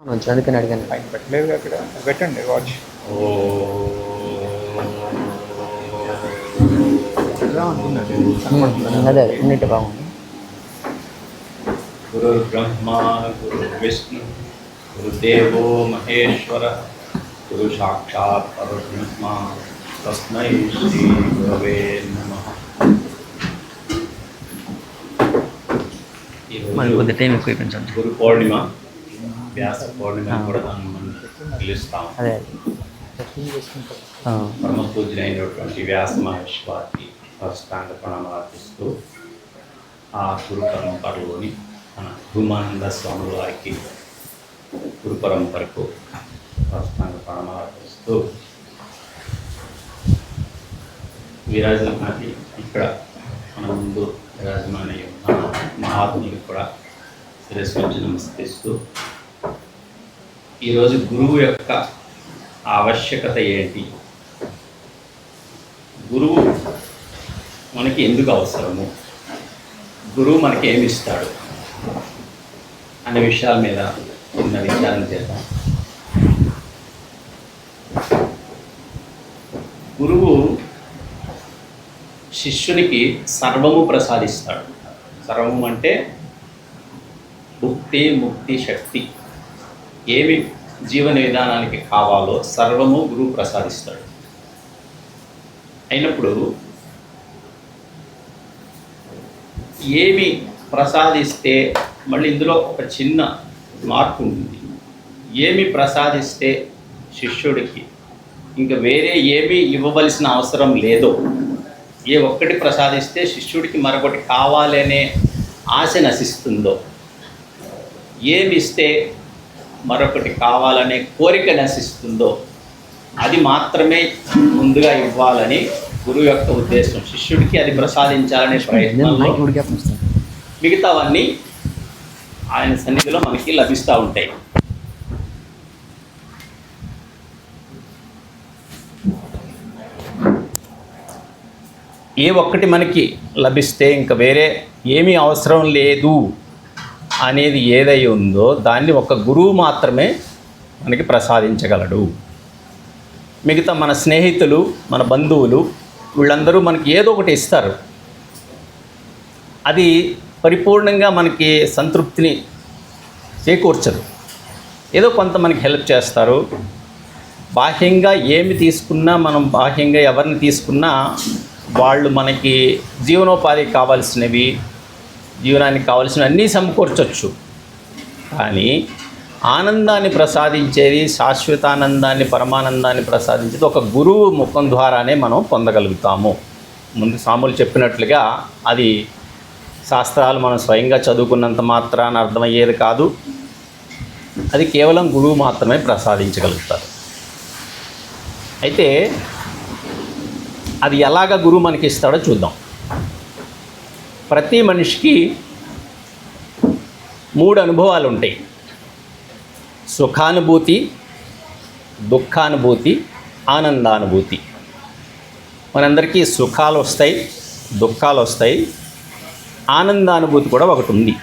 వచ్చి అందుకని అడిగాను. పైన పెట్టలేదు అక్కడ పెట్టండి వాచ్. అదే ఉన్నట్టు బాగుంది. గురు బ్రహ్మ గురు విష్ణు గురుదేవో మహేశ్వర గురు సాక్షాత్ పరబ్రహ్మ తస్మై శ్రీ గురవే నమః. కొద్ది టైం ఎక్కువ పెంచండి. గురు పౌర్ణిమ, వ్యాస పౌర్ణిమ కూడా మనం పిలుస్తాం. అదే పరమ పూజనైనటువంటి వ్యాస మహర్షి వారికి సాష్టాంగ ప్రణామాలు అర్పిస్తూ ఆ గురు పరంపరలోని మన భూమానంద స్వాముల వారికి గురు పరంపరకు సాష్టాంగ ప్రణామాలు అర్పిస్తూ విరాజమాని ఇక్కడ మన ముందు విరాజమాని ఉన్న మహాత్ములకు కూడా శిరస్సు నుంచి నమస్కరిస్తూ ఈరోజు గురువు యొక్క ఆవశ్యకత ఏంటి, గురువు మనకి ఎందుకు అవసరము, గురువు మనకి ఏమి ఇస్తాడు అనే విషయాల మీద చిన్న విచారణ చేద్దాం. గురువు శిష్యునికి సర్వము ప్రసాదిస్తాడు. సర్వము అంటే భుక్తి, ముక్తి, శక్తి, ఏమి జీవన విధానానికి కావాలో సర్వము గురువు ప్రసాదిస్తాడు. అయినప్పుడు ఏమి ప్రసాదిస్తే, మళ్ళీ ఇందులో ఒక చిన్న మార్పు ఉంటుంది. ఏమి ప్రసాదిస్తే శిష్యుడికి ఇంకా వేరే ఏమీ ఇవ్వవలసిన అవసరం లేదో, ఏ ఒక్కటి ప్రసాదిస్తే శిష్యుడికి మరొకటి కావాలనే ఆశ నశిస్తుందో, ఏమి ఇస్తే మరొకటి కావాలనే కోరిక నశిస్తుందో అది మాత్రమే ముందుగా ఇవ్వాలని గురువు యొక్క ఉద్దేశం. శిష్యుడికి అది ప్రసాదించాలనే ప్రయత్నంలో మిగతావన్నీ ఆయన సన్నిధిలో మనకి లభిస్తూ ఉంటాయి. ఏ ఒక్కటి మనకి లభిస్తే ఇంకా వేరే ఏమీ అవసరం లేదు అనేది ఏదై ఉందో దాన్ని ఒక గురువు మాత్రమే మనకి ప్రసాదించగలడు. మిగతా మన స్నేహితులు, మన బంధువులు, వీళ్ళందరూ మనకి ఏదో ఒకటి ఇస్తారు. అది పరిపూర్ణంగా మనకి సంతృప్తిని చేకూర్చదు. ఏదో కొంత మనకి హెల్ప్ చేస్తారు. బాహ్యంగా ఏమి తీసుకున్నా, మనం బాహ్యంగా ఎవరిని తీసుకున్నా వాళ్ళు మనకి జీవనోపాధికి కావాల్సినవి, జీవనానికి కావాల్సినవి అన్నీ సమకూర్చవచ్చు. కానీ ఆనందాన్ని ప్రసాదించేది, శాశ్వతానందాన్ని, పరమానందాన్ని ప్రసాదించేది ఒక గురువు ముఖం ద్వారానే మనం పొందగలుగుతాము. ముందు స్వాములు చెప్పినట్లుగా అది శాస్త్రాలు మనం స్వయంగా చదువుకున్నంత మాత్రాన అర్థమయ్యేది కాదు. అది కేవలం గురువు మాత్రమే ప్రసాదించగలుగుతారు. అయితే అది ఎలాగ గురువు మనకి ఇస్తాడో చూద్దాం. ప్రతి మనిషికి 3 అనుభవాలు ఉంటాయి: సుఖానుభూతి, దుఃఖానుభూతి, ఆనందానుభూతి. మనందరికీ సుఖాలు వస్తాయి, దుఃఖాలు వస్తాయి, ఆనందానుభూతి కూడా ఒకటి ఉంది.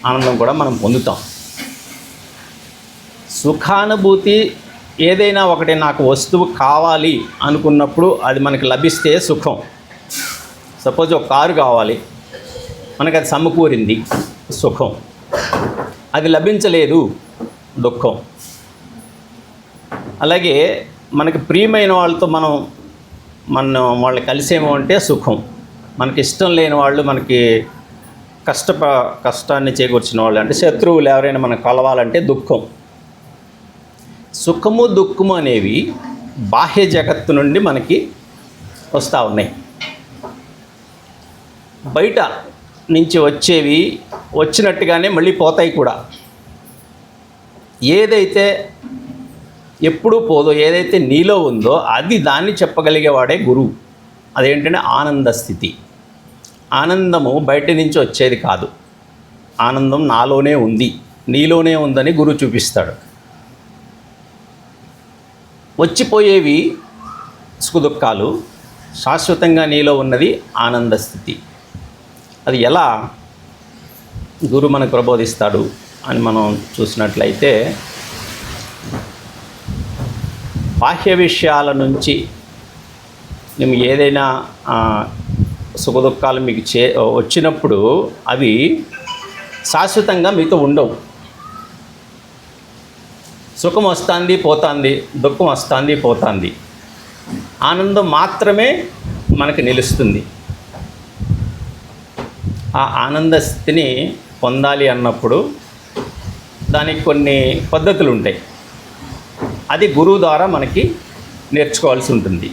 ఆనందం కూడా మనం పొందుతాం. సుఖానుభూతి ఏదైనా ఒకటి నాకు వస్తువు కావాలి అనుకున్నప్పుడు అది మనకి లభిస్తే సుఖం. సపోజ్ ఒక కారు కావాలి, మనకు అది సమకూరింది, సుఖం. అది లభించలేదు, దుఃఖం. అలాగే మనకి ప్రియమైన వాళ్ళతో మనం వాళ్ళని కలిసేమో అంటే సుఖం. మనకి ఇష్టం లేని వాళ్ళు, మనకి కష్టాన్ని చేకూర్చిన వాళ్ళు అంటే శత్రువులు ఎవరైనా మనకు కలవాలంటే దుఃఖం. సుఖము, దుఃఖము అనేవి బాహ్య జగత్తు నుండి మనకి వస్తూ ఉన్నాయి. బయట నుంచి వచ్చేవి వచ్చినట్టుగానే మళ్ళీ పోతాయి కూడా. ఏదైతే ఎప్పుడూ పోదో, ఏదైతే నీలో ఉందో అది దాన్ని చెప్పగలిగేవాడే గురువు. అదేంటంటే ఆనంద స్థితి. ఆనందము బయట నుంచి వచ్చేది కాదు. ఆనందం నాలోనే ఉంది, నీలోనే ఉందని గురువు చూపిస్తాడు. వచ్చిపోయేవి సుఖదుఖాలు, శాశ్వతంగా నీలో ఉన్నది ఆనంద స్థితి. అది ఎలా గురువు మనకు ప్రబోధిస్తాడు అని మనం చూసినట్లయితే, బాహ్య విషయాల నుంచి మేము ఏదైనా సుఖదుఖాలు మీకు వచ్చినప్పుడు అవి శాశ్వతంగా మీతో ఉండవు. సుఖం వస్తుంది పోతుంది, దుఃఖం వస్తుంది పోతుంది. ఆనందం మాత్రమే మనకు నిలుస్తుంది. ఆ ఆనంద స్థితిని పొందాలి అన్నప్పుడు దానికి కొన్ని పద్ధతులు ఉంటాయి. అది గురువు ద్వారా మనకి నేర్చుకోవాల్సి ఉంటుంది.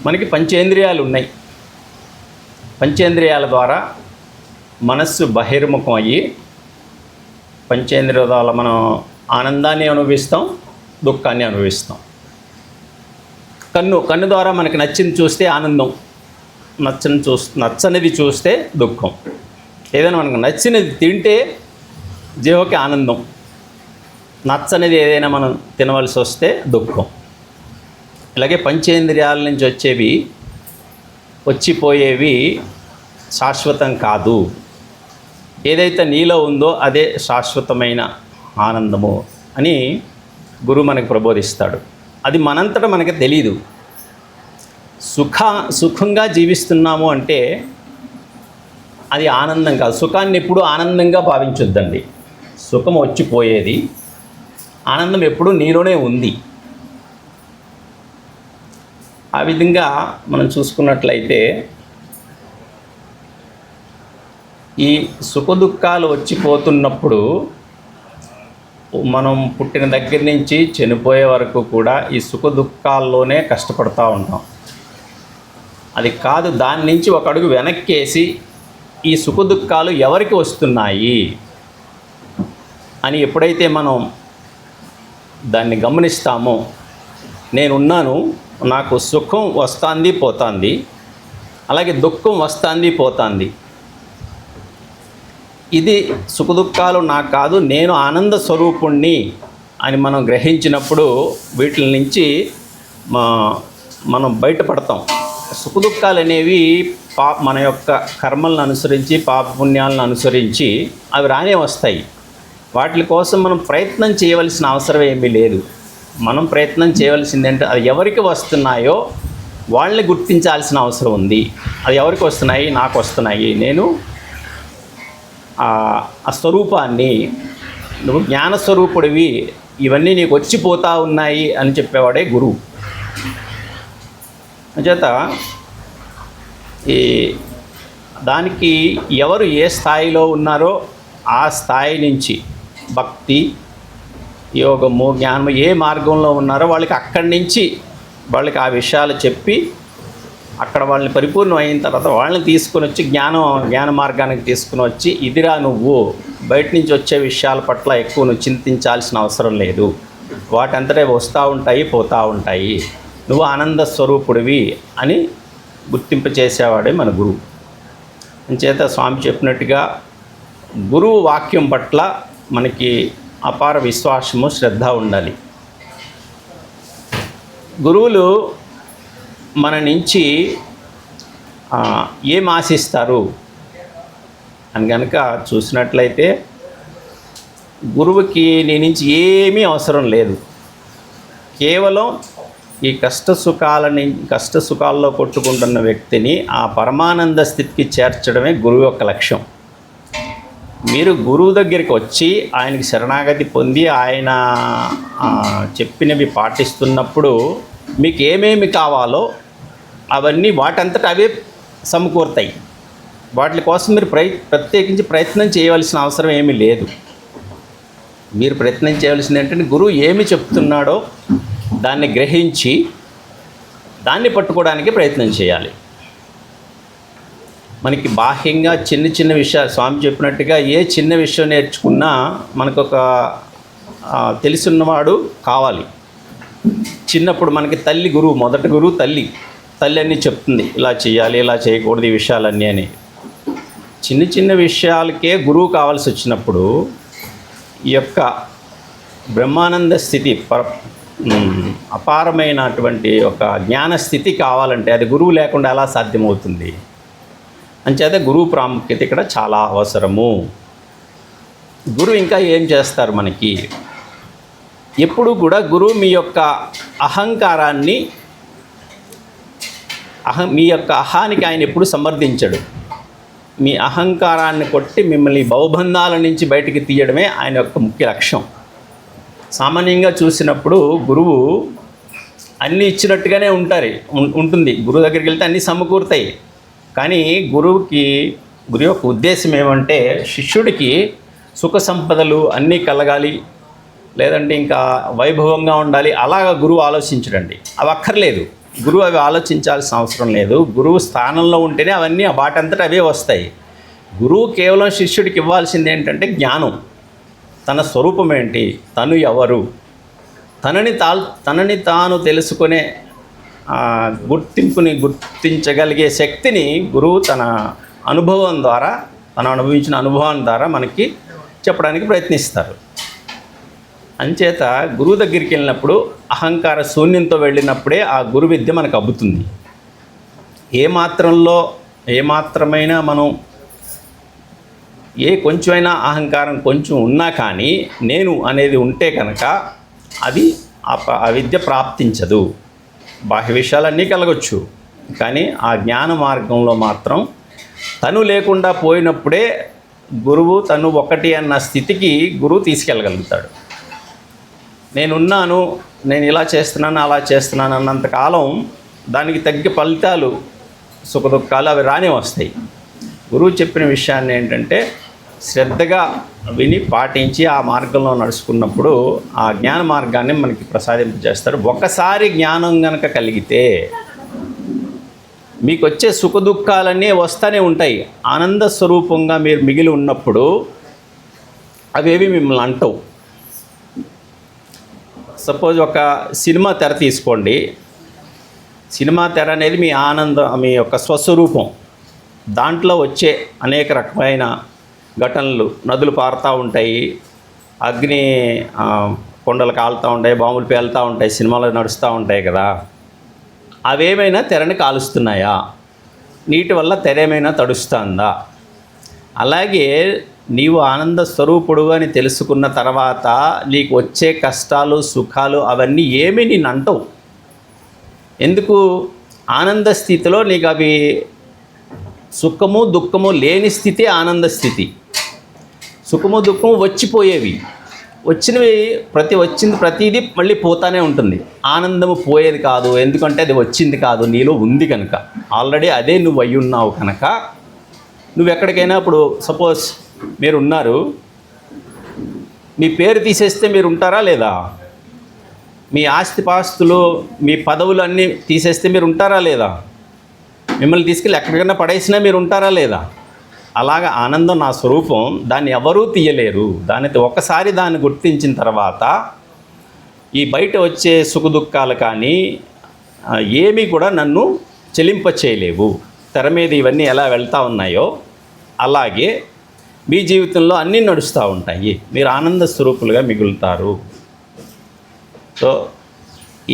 మనకి పంచేంద్రియాలు ఉన్నాయి. పంచేంద్రియాల ద్వారా మనస్సు బహిర్ముఖం అయ్యి పంచేంద్రియాల ద్వారా మనం ఆనందాన్ని అనుభవిస్తాం, దుఃఖాన్ని అనుభవిస్తాం. కన్ను ద్వారా మనకి నచ్చింది చూస్తే ఆనందం, నచ్చనిది చూస్తే దుఃఖం. ఏదైనా మనకు నచ్చినది తింటే జీవకి ఆనందం, నచ్చనిది ఏదైనా మనం తినవలసి వస్తే దుఃఖం. ఇలాగే పంచేంద్రియాల నుంచి వచ్చిపోయేవి శాశ్వతం కాదు. ఏదైతే నీలో ఉందో అదే శాశ్వతమైన ఆనందము అని గురువు మనకు ప్రబోధిస్తాడు. అది మనంతటా మనకు తెలీదు. సుఖంగా జీవిస్తున్నాము అంటే అది ఆనందం కాదు. సుఖాన్ని ఎప్పుడూ ఆనందంగా భావించొద్దండి. సుఖం వచ్చిపోయేది, ఆనందం ఎప్పుడూ నీలోనే ఉంది. ఆ విధంగా మనం చూసుకున్నట్లయితే ఈ సుఖదుఖాలు వచ్చిపోతున్నప్పుడు మనం పుట్టిన దగ్గర నుంచి చనిపోయే వరకు కూడా ఈ సుఖదుఖాల్లోనే కష్టపడుతూ ఉంటాం. అది కాదు, దాని నుంచి ఒక అడుగు వెనక్కేసి ఈ సుఖదుఖాలు ఎవరికి వస్తున్నాయి అని ఎప్పుడైతే మనం దాన్ని గమనిస్తామో, నేనున్నాను, నాకు సుఖం వస్తుంది పోతుంది, అలాగే దుఃఖం వస్తుంది పోతుంది, ఇది సుఖదుఖాలు నాకు కాదు, నేను ఆనంద స్వరూపుణ్ణి అని మనం గ్రహించినప్పుడు వీటి నుంచి మనం బయటపడతాం. సుఖదుఖాలు అనేవి మన యొక్క కర్మలను అనుసరించి, పాపపుణ్యాలను అనుసరించి అవి రానే వస్తాయి. వాటి కోసం మనం ప్రయత్నం చేయవలసిన అవసరం ఏమీ లేదు. మనం ప్రయత్నం చేయవలసింది అంటే అది ఎవరికి వస్తున్నాయో వాళ్ళని గుర్తించాల్సిన అవసరం ఉంది. అది ఎవరికి వస్తున్నాయి? నాకు వస్తున్నాయి. నేను ఆ స్వరూపాన్ని, నువ్వు జ్ఞానస్వరూపుడివి, ఇవన్నీ నీకు వచ్చిపోతూ ఉన్నాయి అని చెప్పేవాడే గురువు. అంచేత ఈ దానికి ఎవరు ఏ స్థాయిలో ఉన్నారో ఆ స్థాయి నుంచి భక్తి, యోగము, జ్ఞానము ఏ మార్గంలో ఉన్నారో వాళ్ళకి అక్కడి నుంచి వాళ్ళకి ఆ విషయాలు చెప్పి అక్కడ వాళ్ళని పరిపూర్ణం అయిన తర్వాత వాళ్ళని తీసుకొని వచ్చి జ్ఞాన మార్గానికి తీసుకుని వచ్చి, ఇదిరా నువ్వు, బయట నుంచి వచ్చే విషయాల పట్ల ఎక్కువ నువ్వు చింతించాల్సిన అవసరం లేదు, వాటంతటే వస్తూ ఉంటాయి పోతూ ఉంటాయి, నువ్వు ఆనంద స్వరూపుడివి అని గుర్తింపు చేసేవాడే మన గురువు. అంచేత స్వామి చెప్పినట్టుగా గురువు వాక్యం పట్ల మనకి అపార విశ్వాసము, శ్రద్ధ ఉండాలి. గురువులు మన నుంచి ఏం ఆశిస్తారు అని కనుక చూసినట్లయితే, గురువుకి నీ నుంచి ఏమీ అవసరం లేదు. కేవలం ఈ కష్ట సుఖాల్లో కొట్టుకుంటున్న వ్యక్తిని ఆ పరమానంద స్థితికి చేర్చడమే గురువు యొక్క లక్ష్యం. మీరు గురువు దగ్గరికి వచ్చి ఆయనకి శరణాగతి పొంది ఆయన చెప్పినవి పాటిస్తున్నప్పుడు మీకు ఏమేమి కావాలో అవన్నీ వాటంతట అవే సమకూరుతాయి. వాటి కోసం మీరు ప్రత్యేకించి ప్రయత్నం చేయవలసిన అవసరం ఏమీ లేదు. మీరు ప్రయత్నం చేయవలసింది ఏంటంటే గురువు ఏమి చెప్తున్నాడో దాన్ని గ్రహించి దాన్ని పట్టుకోవడానికి ప్రయత్నం చేయాలి. మనకి బాహ్యంగా చిన్న చిన్న విషయాలు స్వామి చెప్పినట్టుగా ఏ చిన్న విషయం నేర్చుకున్నా మనకొక తెలుసున్నవాడు కావాలి. చిన్నప్పుడు మనకి తల్లి గురువు, మొదటి గురువు తల్లి అన్నీ చెప్తుంది, ఇలా చేయాలి, ఇలా చేయకూడదు, ఈ విషయాలన్నీ అని. చిన్న చిన్న విషయాలకే గురువు కావాల్సి వచ్చినప్పుడు ఈ యొక్క బ్రహ్మానంద స్థితి, అపారమైనటువంటి ఒక జ్ఞాన స్థితి కావాలంటే అది గురువు లేకుండా ఎలా సాధ్యమవుతుంది? అంచేత గురువు ప్రాముఖ్యత ఇక్కడ చాలా అవసరము. గురువు ఇంకా ఏం చేస్తారు మనకి? ఎప్పుడు కూడా గురువు మీ యొక్క అహంకారాన్ని మీ యొక్క అహానికి ఆయన ఎప్పుడు సమర్థించడు. మీ అహంకారాన్ని కొట్టి మిమ్మల్ని భవబంధాల నుంచి బయటికి తీయడమే ఆయన యొక్క ముఖ్య లక్ష్యం. సామాన్యంగా చూసినప్పుడు గురువు అన్నీ ఇచ్చినట్టుగానే ఉంటుంది. గురువు దగ్గరికి వెళ్తే అన్నీ సమకూరుతాయి. కానీ గురువు యొక్క ఉద్దేశం ఏమంటే శిష్యుడికి సుఖ సంపదలు అన్నీ కలగాలి, లేదంటే ఇంకా వైభవంగా ఉండాలి, అలాగా గురువు ఆలోచించడండి. అవి అక్కర్లేదు. గురువు అవి ఆలోచించాల్సిన అవసరం లేదు. గురువు స్థానంలో ఉంటేనే అవన్నీ వాటంతటా అవే వస్తాయి. గురువు కేవలం శిష్యుడికి ఇవ్వాల్సింది ఏంటంటే జ్ఞానం. తన స్వరూపం ఏంటి, తను ఎవరు, తనని తాను తెలుసుకునే గుర్తించగలిగే శక్తిని గురువు తన అనుభవం ద్వారా, తను అనుభవించిన అనుభవం ద్వారా మనకి చెప్పడానికి ప్రయత్నిస్తారు. అంచేత గురువు దగ్గరికి వెళ్ళినప్పుడు అహంకార శూన్యంతో వెళ్ళినప్పుడే ఆ గురు విద్య మనకు అబ్బుతుంది. ఏమాత్రమైనా మనం కొంచెమైనా అహంకారం కొంచెం ఉన్నా కానీ నేను అనేది ఉంటే కనుక అది ఆ విద్య ప్రాప్తించదు. బాహ్య విషయాలన్నీ కలగొచ్చు, కానీ ఆ జ్ఞాన మార్గంలో మాత్రం తను లేకుండా పోయినప్పుడే గురువు తను ఒకటి అన్న స్థితికి గురువు తీసుకెళ్ళగలుగుతాడు. నేనున్నాను, నేను ఇలా చేస్తున్నాను, అలా చేస్తున్నాను అన్నంతకాలం దానికి తగ్గ ఫలితాలు, సుఖదుఖాలు అవి రానే వస్తాయి. గురువు చెప్పిన విషయాన్ని ఏంటంటే శ్రద్ధగా విని పాటించి ఆ మార్గంలో నడుచుకున్నప్పుడు ఆ జ్ఞాన మార్గాన్ని మనకి ప్రసాదింపజేస్తాడు. ఒకసారి జ్ఞానం కనుక కలిగితే మీకు వచ్చే సుఖదుఖాలన్నీ వస్తూనే ఉంటాయి. ఆనంద స్వరూపంగా మీరు మిగిలి ఉన్నప్పుడు అవేవి మిమ్మల్ని అంటవు. సపోజ్ ఒక సినిమా తెర తీసుకోండి. సినిమా తెర అనేది మీ యొక్క స్వస్వరూపం. దాంట్లో వచ్చే అనేక రకమైన ఘటనలు, నదులు పారుతూ ఉంటాయి, అగ్ని కొండలు కాలుతూ ఉంటాయి, బాంబులు పేలుతూ ఉంటాయి, సినిమాలు నడుస్తూ ఉంటాయి కదా. అవేమైనా తెరని కాలుస్తున్నాయా? నీటి వల్ల తెర ఏమైనా తడుస్తుందా? అలాగే నీవు ఆనంద స్వరూపుడు అని తెలుసుకున్న తర్వాత నీకు వచ్చే కష్టాలు, సుఖాలు అవన్నీ ఏమీ నేను అంటవు. ఎందుకు? ఆనంద స్థితిలో నీకు అవి సుఖము దుఃఖము లేని స్థితి ఆనంద స్థితి. సుఖము దుఃఖము వచ్చిపోయేవి, వచ్చింది ప్రతిదీ మళ్ళీ పోతానే ఉంటుంది. ఆనందము పోయేది కాదు, ఎందుకంటే అది వచ్చింది కాదు, నీలో ఉంది కనుక. ఆల్రెడీ అదే నువ్వు అయి ఉన్నావు కనుక నువ్వు ఎక్కడికైనా ఇప్పుడు సపోజ్ మీరు ఉన్నారు, మీ పేరు తీసేస్తే మీరు ఉంటారా లేదా? మీ ఆస్తిపాస్తులు, మీ పదవులు అన్నీ తీసేస్తే మీరు ఉంటారా లేదా? మిమ్మల్ని తీసుకెళ్ళి ఎక్కడికైనా పడేసినా మీరు ఉంటారా లేదా? అలాగా ఆనందం నా స్వరూపం, దాన్ని ఎవరూ తీయలేరు. ఒకసారి దాన్ని గుర్తించిన తర్వాత ఈ బయట వచ్చే సుఖదుఖాలు కానీ ఏమీ కూడా నన్ను చెలింప చేయలేవు. తెర మీద ఇవన్నీ ఎలా వెళ్తూ ఉన్నాయో అలాగే మీ జీవితంలో అన్నీ నడుస్తూ ఉంటాయి. మీరు ఆనంద స్వరూపులుగా మిగులుతారు. సో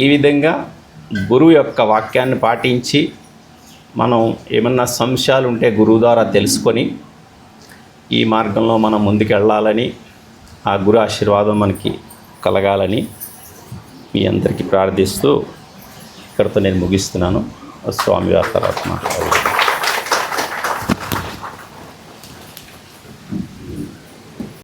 ఈ విధంగా గురువు యొక్క వాక్యాన్ని పాటించి మనం ఏమన్నా సంశయాలు ఉంటే గురువు ద్వారా తెలుసుకొని ఈ మార్గంలో మనం ముందుకెళ్ళాలని, ఆ గురు ఆశీర్వాదం మనకి కలగాలని మీ అందరికీ ప్రార్థిస్తూ ఇక్కడితో నేను ముగిస్తున్నాను. స్వామివారి తర్వాత మాట్లాడాలి.